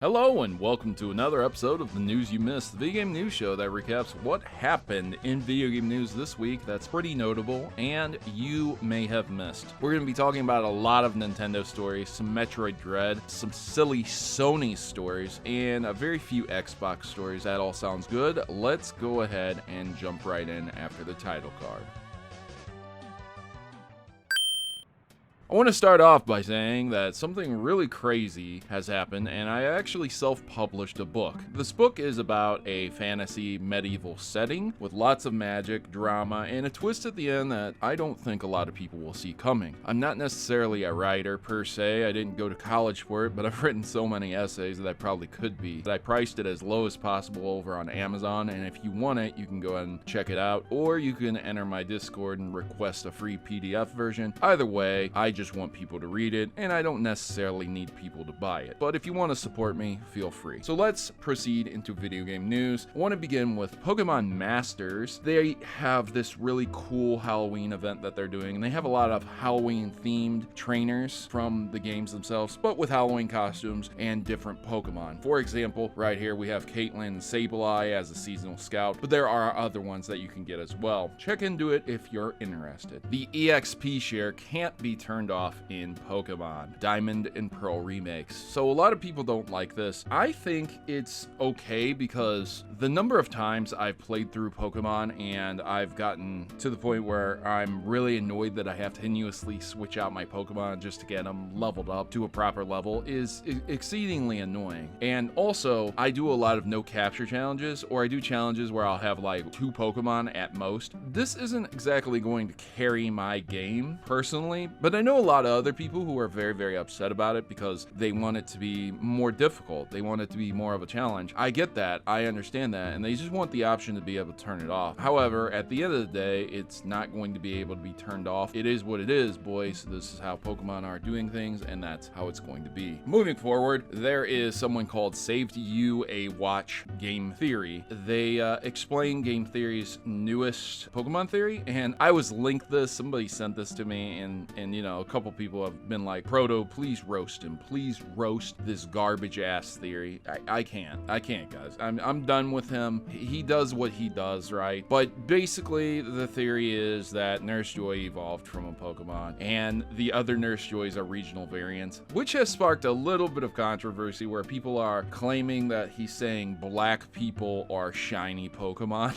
Hello and welcome to another episode of the News You Missed, the video game news show that recaps what happened in video game news this week that's pretty notable and you may have missed. We're going to be talking about a lot of Nintendo stories, some Metroid Dread, some silly Sony stories, and a very few Xbox stories. That all sounds good. Let's go ahead and jump right in after the title card. I want to start off by saying that something really crazy has happened, and I actually self-published a book. This book is about a fantasy medieval setting with lots of magic, drama, and a twist at the end that I don't think a lot of people will see coming. I'm not necessarily a writer per se, I didn't go to college for it, but I've written so many essays that I probably could be. I priced it as low as possible over on Amazon, and if you want it, you can go ahead and check it out, or you can enter my Discord and request a free PDF version. Either way, I just want people to read it, and I don't necessarily need people to buy it. But if you want to support me, feel free. So let's proceed into video game news. I want to begin with Pokémon Masters. They have this really cool Halloween event that they're doing, and they have a lot of Halloween themed trainers from the games themselves, but with Halloween costumes and different Pokemon. For example, right here we have Caitlin and Sableye as a seasonal scout, but there are other ones that you can get as well. Check into it if you're interested. The EXP share can't be turned off in Pokemon Diamond and Pearl remakes. So a lot of people don't like this. I think it's okay because the number of times I've played through Pokemon and I've gotten to the point where I'm really annoyed that I have to continuously switch out my Pokemon just to get them leveled up to a proper level is exceedingly annoying. And also, I do a lot of no capture challenges, or I do challenges where I'll have like 2 Pokemon at most. This isn't exactly going to carry my game personally, but I know a lot of other people who are very, very upset about it because they want it to be more difficult. They want it to be more of a challenge. I get that. I understand that. And they just want the option to be able to turn it off. However, at the end of the day, it's not going to be able to be turned off. It is what it is, boys. This is how Pokemon are doing things, and that's how it's going to be. Moving forward, there is someone called Saved You a Watch Game Theory. They explain Game Theory's newest Pokemon theory, and I was linked this. Somebody sent this to me, and you know, a couple people have been like, Proto, please roast him. Please roast this garbage ass theory. I can't, guys. I'm done with him. He does what he does, right? But basically, the theory is that Nurse Joy evolved from a Pokemon, and the other Nurse Joys are regional variants, which has sparked a little bit of controversy where people are claiming that he's saying black people are shiny Pokemon.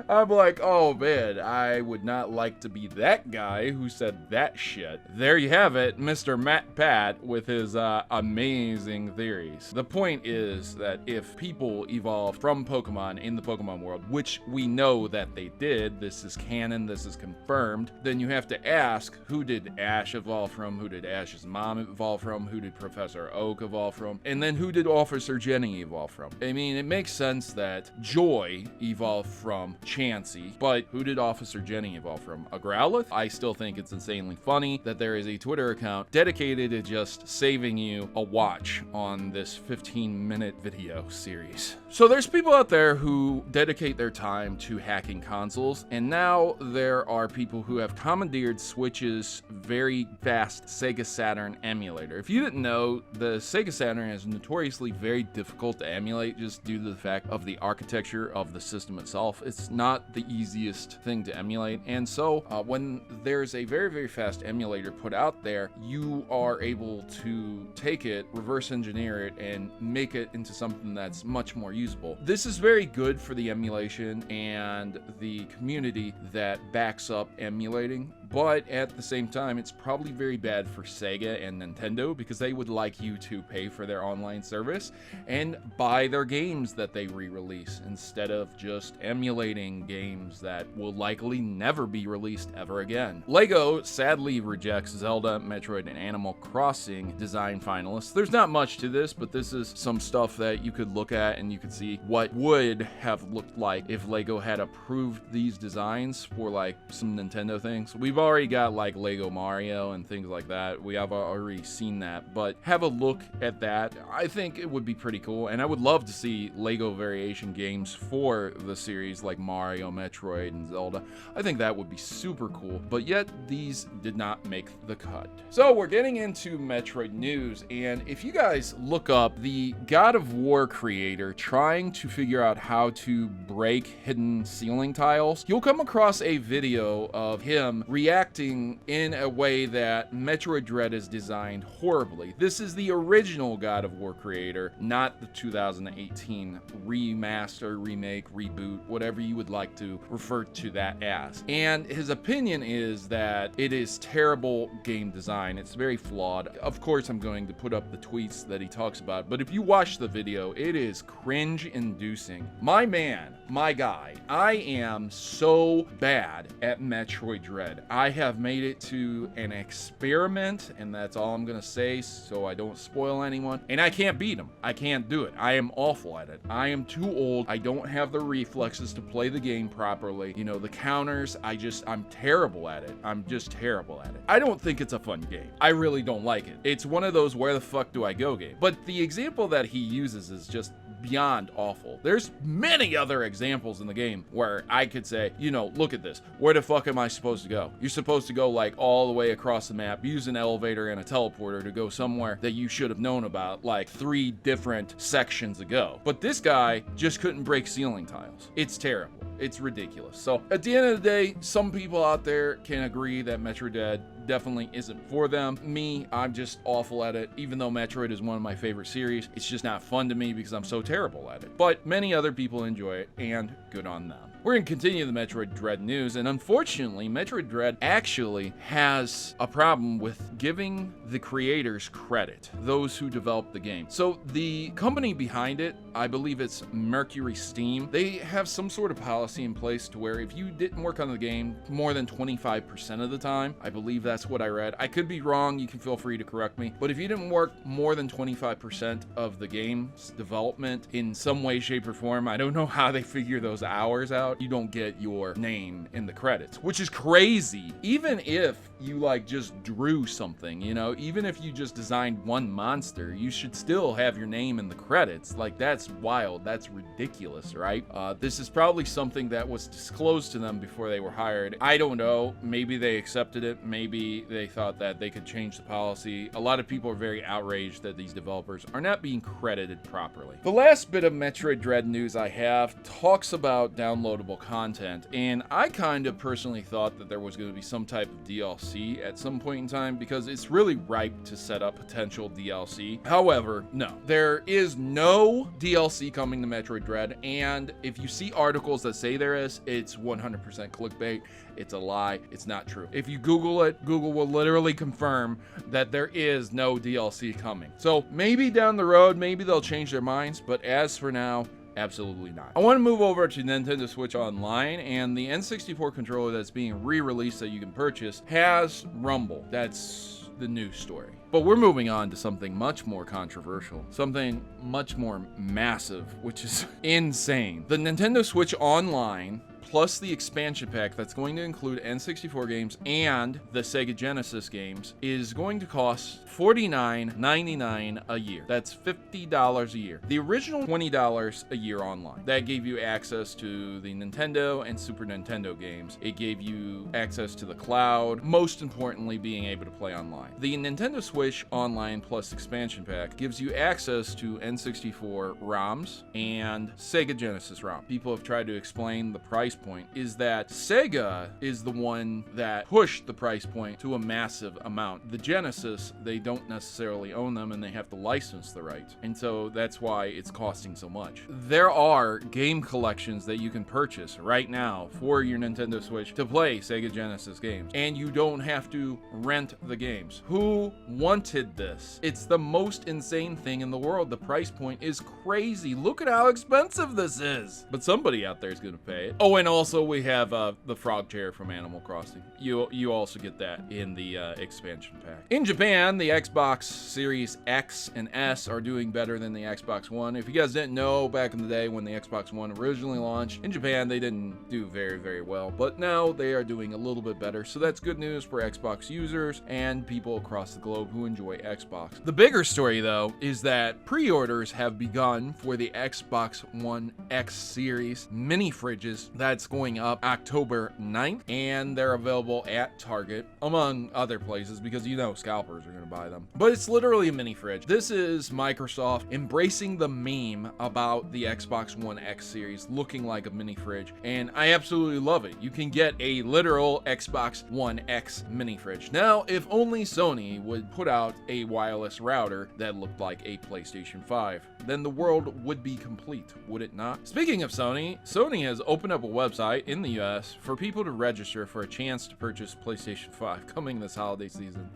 I'm like, oh man, I would not like to be that guy who said that shit. There you have it, Mr. Matt Pat with his amazing theories. The point is that if people evolved from Pokemon in the Pokemon world, which we know that they did, this is canon, this is confirmed, then you have to ask, who did Ash evolve from? Who did Ash's mom evolve from? Who did Professor Oak evolve from? And then who did Officer Jenny evolve from? I mean, it makes sense that Joy evolved from Chansey, but who did Officer Jenny evolve from? A Growlithe? I still think it's insanely funny that there is a Twitter account dedicated to just saving you a watch on this 15-minute video series. So there's people out there who dedicate their time to hacking consoles, and now there are people who have commandeered Switch's very fast Sega Saturn emulator. If you didn't know, the Sega Saturn is notoriously very difficult to emulate just due to the fact of the architecture of the system itself. It's not the easiest thing to emulate, and so when there's a very, very fast emulator put out there, you are able to take it, reverse engineer it, and make it into something that's much more usable. This is very good for the emulation and the community that backs up emulating, but at the same time, it's probably very bad for Sega and Nintendo because they would like you to pay for their online service and buy their games that they re-release instead of just emulating games that will likely never be released ever again. LEGO sadly rejects Zelda, Metroid, and Animal Crossing design finalists. There's not much to this, but this is some stuff that you could look at and you could see what would have looked like if LEGO had approved these designs for like some Nintendo things. We've already got like Lego Mario and things like that. We have already seen that, but have a look at that. I think it would be pretty cool, and I would love to see Lego variation games for the series like Mario, Metroid, and Zelda. I think that would be super cool, but yet these did not make the cut. So we're getting into Metroid news, and if you guys look up the God of War creator trying to figure out how to break hidden ceiling tiles, you'll come across a video of him reacting in a way that Metroid Dread is designed horribly. This is the original God of War creator, not the 2018 remaster, remake, reboot, whatever you would like to refer to that as. And his opinion is that it is terrible game design. It's very flawed. Of course, I'm going to put up the tweets that he talks about, but if you watch the video, it is cringe-inducing. My man, my guy, I am so bad at Metroid Dread. I have made it to an experiment, and that's all I'm gonna say so I don't spoil anyone, and I can't beat him. I can't do it. I am awful at it. I am too old. I don't have the reflexes to play the game properly. You know, the counters, I'm terrible at it. I'm just terrible at it. I don't think it's a fun game. I really don't like it. It's one of those where the fuck do I go game. But the example that he uses is just beyond awful. There's many other examples in the game where I could say, you know, look at this. Where the fuck am I supposed to go? You're supposed to go like all the way across the map, use an elevator and a teleporter to go somewhere that you should have known about like 3 different sections ago. But this guy just couldn't break ceiling tiles. It's terrible. It's ridiculous. So at the end of the day, some people out there can agree that Metroid Dread definitely isn't for them. Me, I'm just awful at it. Even though Metroid is one of my favorite series, it's just not fun to me because I'm so terrible at it. But many other people enjoy it, and good on them. We're going to continue the Metroid Dread news, and unfortunately, Metroid Dread actually has a problem with giving the creators credit, those who developed the game. So the company behind it, I believe it's Mercury Steam, they have some sort of policy in place to where if you didn't work on the game more than 25% of the time, I believe that's what I read. I could be wrong, you can feel free to correct me, but if you didn't work more than 25% of the game's development in some way, shape, or form, I don't know how they figure those hours out, you don't get your name in the credits, which is crazy. Even if you like just drew something, you know, even if you just designed one monster, you should still have your name in the credits. Like, that's wild. That's ridiculous, right? This is probably something that was disclosed to them before they were hired. I don't know. Maybe they accepted it. Maybe they thought that they could change the policy. A lot of people are very outraged that these developers are not being credited properly. The last bit of Metroid Dread news I have talks about downloadable content, and I kind of personally thought that there was going to be some type of DLC at some point in time because it's really ripe to set up potential DLC. However, no, there is no DLC coming to Metroid Dread, and if you see articles that say there is, it's 100% clickbait. It's a lie. It's not true. If you Google it, Google will literally confirm that there is no DLC coming. So maybe down the road, maybe they'll change their minds, but as for now, absolutely not. I want to move over to Nintendo Switch Online, and the N64 controller that's being re-released that you can purchase has Rumble. That's the news story. But we're moving on to something much more controversial, something much more massive, which is insane. The Nintendo Switch Online plus the expansion pack that's going to include N64 games and the Sega Genesis games is going to cost $49.99 a year. That's $50 a year. The original $20 a year online. That gave you access to the Nintendo and Super Nintendo games. It gave you access to the cloud, most importantly being able to play online. The Nintendo Switch Online plus expansion pack gives you access to N64 ROMs and Sega Genesis ROM. People have tried to explain the price point is that Sega is the one that pushed the price point to a massive amount. The Genesis, they don't necessarily own them and they have to license the rights. And so that's why it's costing so much. There are game collections that you can purchase right now for your Nintendo Switch to play Sega Genesis games. And you don't have to rent the games. Who wanted this? It's the most insane thing in the world. The price point is crazy. Look at how expensive this is. But somebody out there is going to pay it. Oh, and also we have the frog chair from Animal Crossing. You also get that in the expansion pack. In Japan, the Xbox Series X and S are doing better than the Xbox One. If you guys didn't know, back in the day when the Xbox One originally launched, in Japan they didn't do very, very well, but now they are doing a little bit better, so that's good news for Xbox users and people across the globe who enjoy Xbox. The bigger story, though, is that pre-orders have begun for the Xbox One X Series mini fridges. That's going up October 9th, and they're available at Target, among other places, because you know scalpers are going to buy them. But it's literally a mini fridge. This is Microsoft embracing the meme about the Xbox One X Series looking like a mini fridge, and I absolutely love it. You can get a literal Xbox One X mini fridge. Now, if only Sony would put out a wireless router that looked like a PlayStation 5, then the world would be complete, would it not? Speaking of Sony, Sony has opened up a website in the US for people to register for a chance to purchase PlayStation 5 coming this holiday season.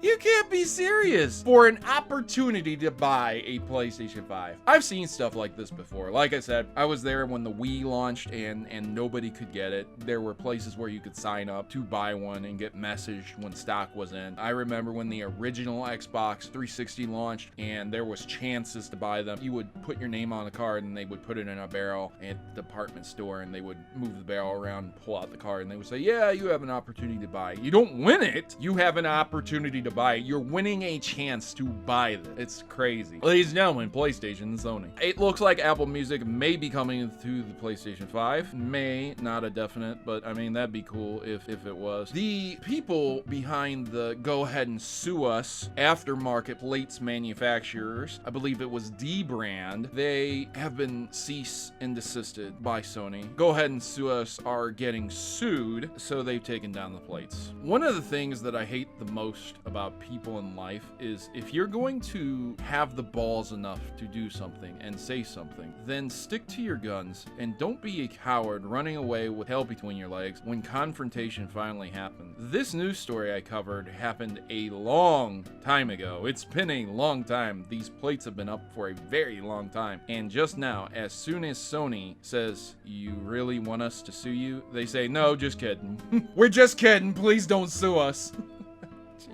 You can't be serious. For an opportunity to buy a PlayStation 5. I've seen stuff like this before. Like I said, I was there when the Wii launched and nobody could get it. There were places where you could sign up to buy one and get messaged when stock was in. I remember when the original Xbox 360 launched and there was chances to buy them. You would put your name on a card and they would put it in a barrel at the department store, and they would move the barrel around and pull out the card, and they would say, yeah, you have an opportunity to buy it. You don't win it. You have an opportunity to buy it. You're winning a chance to buy this. It's crazy. Ladies and gentlemen, PlayStation and Sony. It looks like Apple Music may be coming to the PlayStation 5. May, not a definite, but I mean, that'd be cool if it was. The people behind the go ahead and sue us aftermarket plates manufacturers, I believe it was Dbrand, they have been cease and desisted by Sony. Go ahead and sue us are getting sued, so they've taken down the plates. One of the things that I hate the most about people in life is if you're going to have the balls enough to do something and say something, then stick to your guns and don't be a coward running away with tail between your legs when confrontation finally happened. This news story I covered happened a long time ago. It's been a long time. These plates have been up for a very long time. And just now, as soon as Sony says, you really want us to sue you? They say, no, just kidding. We're just kidding. Please don't sue us.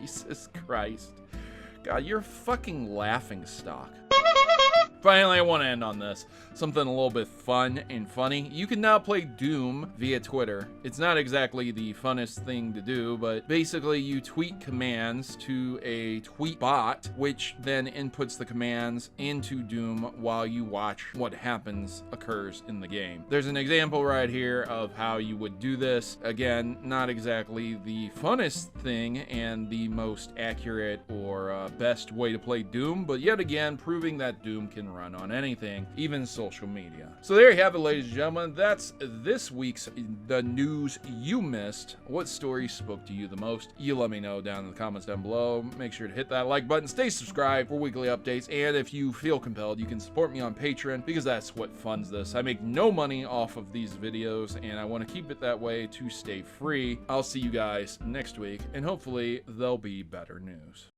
Jesus Christ. God, you're a fucking laughing stock. Finally, I want to end on this. Something a little bit fun and funny. You can now play Doom via Twitter. It's not exactly the funnest thing to do, but basically you tweet commands to a tweet bot, which then inputs the commands into Doom while you watch what occurs in the game. There's an example right here of how you would do this. Again, not exactly the funnest thing and the most accurate or best way to play Doom, but yet again, proving that Doom can run on anything, even social media. So there you have it, ladies and gentlemen. That's this week's The News You Missed. What story spoke to you the most? You let me know down in the comments down below. Make sure to hit that like button, stay subscribed for weekly updates, and if you feel compelled, you can support me on Patreon, because that's what funds this. I make no money off of these videos, and I want to keep it that way to stay free. I'll see you guys next week, and hopefully there'll be better news.